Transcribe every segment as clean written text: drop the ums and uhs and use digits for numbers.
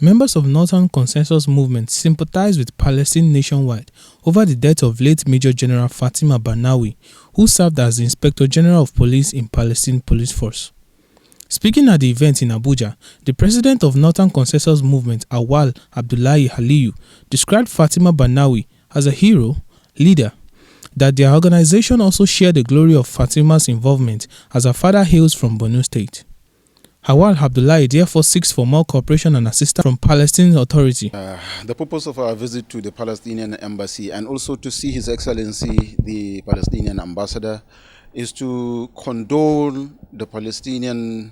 Members of Northern Consensus Movement sympathize with Palestine nationwide over the death of late Major General Fatima Barnawi, who served as the Inspector General of Police in Palestine Police Force. Speaking at the event in Abuja, the president of Northern Consensus Movement, Awal Abdullahi Aliyu, described Fatima Barnawi as a hero, leader, that their organization also shared the glory of Fatima's involvement as her father hails from Borno State. Awal Abdullahi therefore seeks for more cooperation and assistance from Palestinian Authority. The purpose of our visit to the Palestinian embassy and also to see His Excellency the Palestinian ambassador is to condole the Palestinian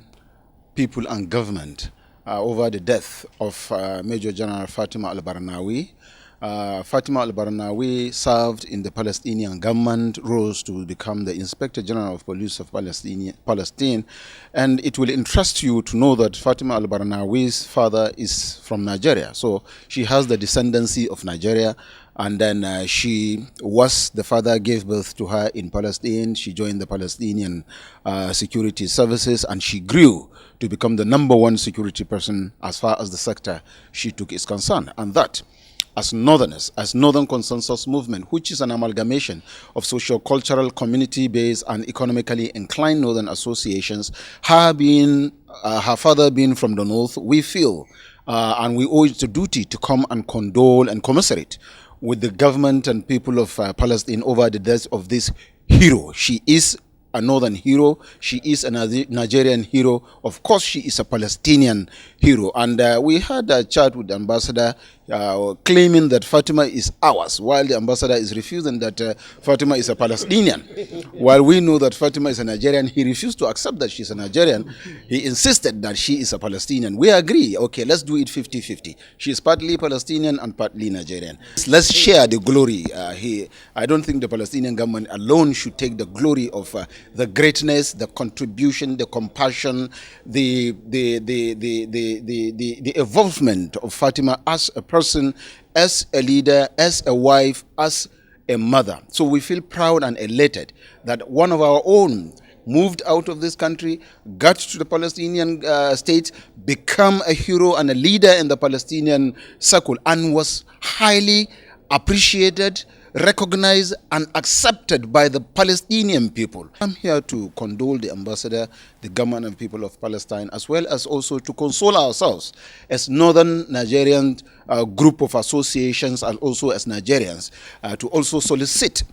people and government over the death of Major General Fatima al-Barnawi. Fatima al-Barnawi served in the Palestinian government, rose to become the Inspector General of Police of Palestine, and it will interest you to know that Fatima al-Barnawi's father is from Nigeria, so she has the descendancy of Nigeria. And then the father gave birth to her in Palestine. She joined the Palestinian security services, and she grew to become the #1 security person as far as the sector she took is concerned. And that, as Northerners, as Northern Consensus Movement, which is an amalgamation of socio-cultural, community-based and economically inclined Northern associations, her father being from the North, we feel, and we owe it a duty to come and condole and commiserate with the government and people of Palestine over the death of this hero. She is a Northern hero. She is a Nigerian hero. Of course, she is a Palestinian hero. And we had a chat with the ambassador claiming that Fatima is ours, while the ambassador is refusing that Fatima is a Palestinian. While we know that Fatima is a Nigerian, he refused to accept that she's a Nigerian. He insisted that she is a Palestinian. We agree. Okay, let's do it 50-50. She is partly Palestinian and partly Nigerian. Let's share the glory. I don't think the Palestinian government alone should take the glory of the greatness, the contribution, the compassion, the involvement of Fatima as a person, as a leader, as a wife, as a mother. So we feel proud and elated that one of our own moved out of this country, got to the Palestinian state, become a hero and a leader in the Palestinian circle, and was highly appreciated, recognized and accepted by the Palestinian people. I'm here to condole the ambassador, the government and people of Palestine, as well as also to console ourselves as Northern Nigerian group of associations and also as Nigerians to also solicit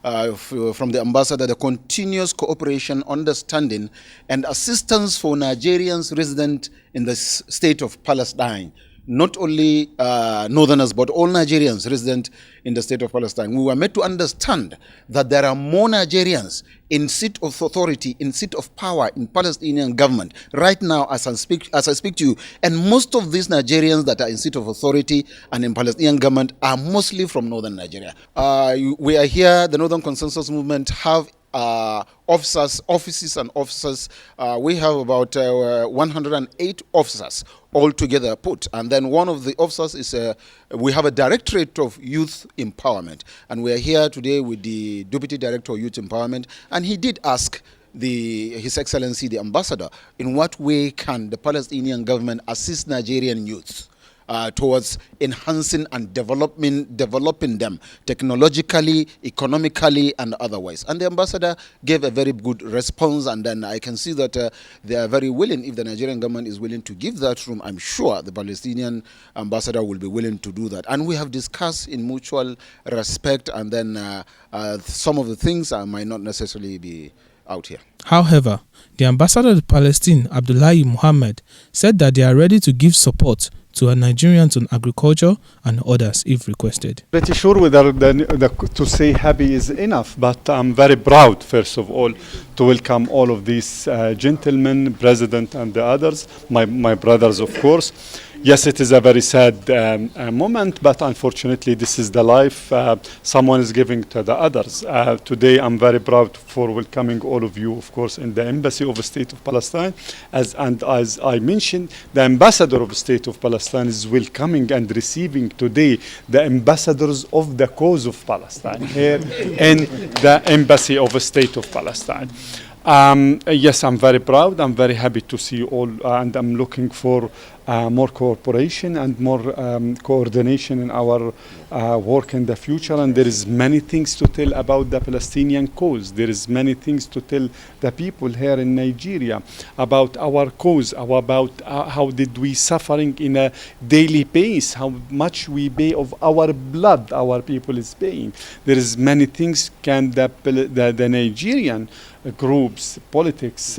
from the ambassador the continuous cooperation, understanding and assistance for Nigerians resident in the state of Palestine. Not only Northerners, but all Nigerians resident in the state of Palestine. We were made to understand that there are more Nigerians in seat of authority, in seat of power in Palestinian government right now as I speak to you. And most of these Nigerians that are in seat of authority and in Palestinian government are mostly from Northern Nigeria. We are here, the Northern Consensus Movement have offices and officers. We have about 108 officers altogether put, and then one of the officers is we have a Directorate of Youth Empowerment, and we are here today with the Deputy Director of Youth Empowerment, and he did ask His Excellency the Ambassador, in what way can the Palestinian government assist Nigerian youth towards enhancing and developing them technologically, economically, and otherwise. And the ambassador gave a very good response, and then I can see that they are very willing. If the Nigerian government is willing to give that room, I'm sure the Palestinian ambassador will be willing to do that. And we have discussed in mutual respect, and then some of the things might not necessarily be out here. However, the ambassador to Palestine, Abdullahi Muhammad, said that they are ready to give support to our Nigerians on agriculture and others if requested. Pretty sure whether to say happy is enough, but I'm very proud, first of all, to welcome all of these gentlemen, President and the others, my brothers, of course. Yes, it is a very sad moment, but unfortunately this is the life someone is giving to the others. Today I'm very proud for welcoming all of you, of course, in the Embassy of the State of Palestine. As I mentioned, the Ambassador of the State of Palestine is welcoming and receiving today the ambassadors of the cause of Palestine here in the Embassy of the State of Palestine. Yes, I'm very proud. I'm very happy to see you all, and I'm looking for more cooperation and more coordination in our work in the future. And there is many things to tell about the Palestinian cause. There is many things to tell the people here in Nigeria about our cause, about how did we suffering in a daily base, how much we pay of our blood our people is paying. There is many things can the Nigerian groups, politics,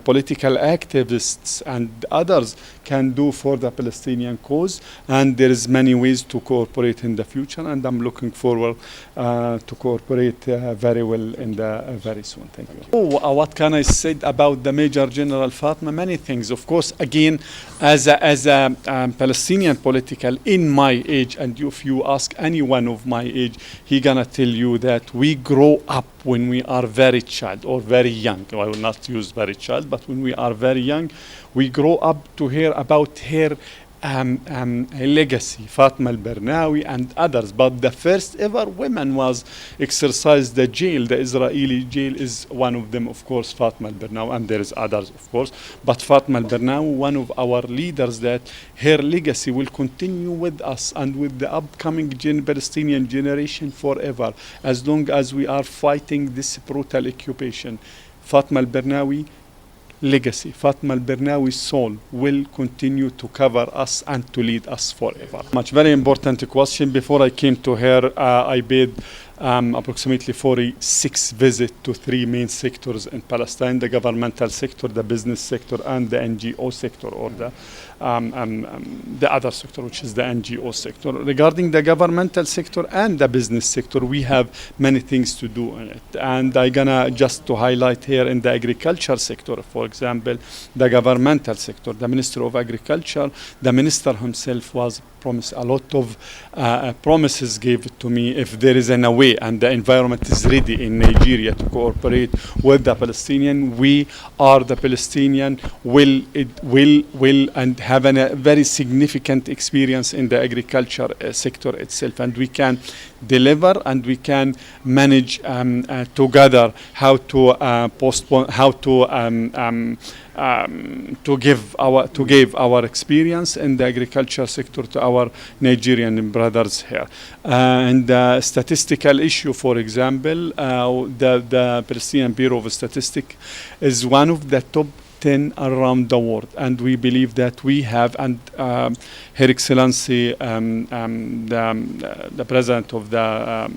political activists and others can do for the Palestinian cause, and there is many ways to cooperate in the future, and I'm looking forward to cooperate very well in the very soon. Thank you. What can I say about the Major General Fatima? Many things. Of course, again, as a Palestinian political in my age, and if you ask anyone of my age, he gonna tell you that we grow up when we are very child or very young. I will not use very child, but when we are very young, we grow up to hear about her legacy, Fatima Barnawi and others. But the first ever woman was exercised the jail, the Israeli jail is one of them, of course, Fatima Barnawi, and there is others, of course. But Fatima Barnawi, one of our leaders, that her legacy will continue with us and with the upcoming Palestinian generation forever, as long as we are fighting this brutal occupation. Fatima Barnawi legacy, Fatima Barnawi's soul will continue to cover us and to lead us forever. Very important question. Before I came to her, I paid approximately 46 visits to 3 main sectors in Palestine: the governmental sector, the business sector, and the NGO sector, or the other sector, which is the NGO sector. Regarding the governmental sector and the business sector, we have many things to do in it. And I'm gonna just to highlight here in the agriculture sector, for example, the governmental sector, the Minister of Agriculture, the minister himself was promised a lot of promises gave to me. If there is a way and the environment is ready in Nigeria to cooperate with the Palestinian, we are the Palestinian will and have a very significant experience in the agriculture sector itself, and we can deliver and we can manage together how to postpone, how to give our experience in the agriculture sector to our Nigerian brothers here. And the statistical issue, for example, the Palestinian Bureau of Statistics is one of the top 10 around the world, and we believe that we have, and Her Excellency the President of the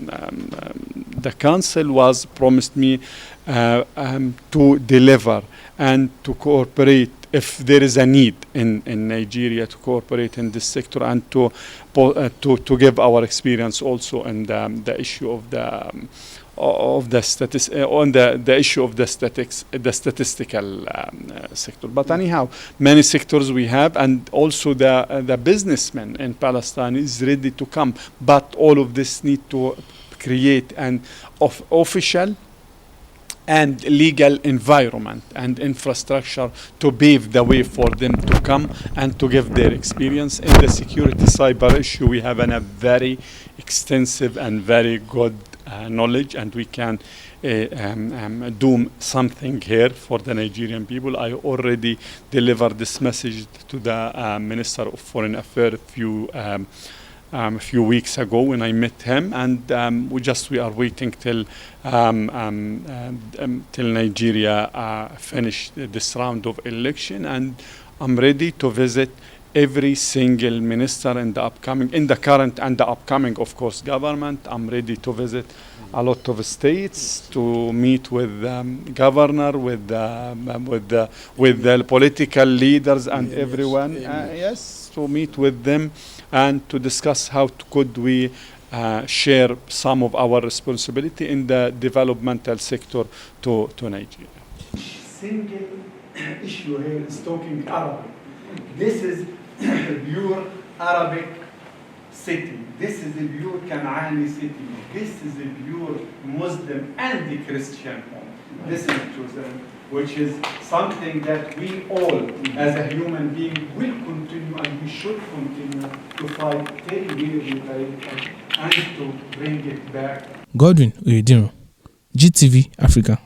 Council was promised me to deliver and to cooperate if there is a need in Nigeria to cooperate in this sector, and to give our experience also in the issue of the statistical sector. But anyhow, many sectors we have, and also the businessmen in Palestine is ready to come. But all of this need to create an official and legal environment and infrastructure to pave the way for them to come and to give their experience. In the security cyber issue, we have a very extensive and very good knowledge, and we can do something here for the Nigerian people. I already delivered this message to the Minister of Foreign Affairs a few weeks ago when I met him, and we are waiting till Nigeria finish this round of election, and I'm ready to visit every single minister in the current and the upcoming, of course, government. I'm ready to visit a lot of states, to meet with governor, with the political leaders and everyone. Yes, to meet with them and to discuss how could we share some of our responsibility in the developmental sector to Nigeria. Single issue here is talking Arabic. This is pure Arabic city. This is a pure Kanaani city. This is a pure Muslim and the Christian home. This is chosen, which is something that we all, as a human being, will continue, and we should continue to fight till we liberate it and to bring it back. Godwin Oyedinro, GTV Africa.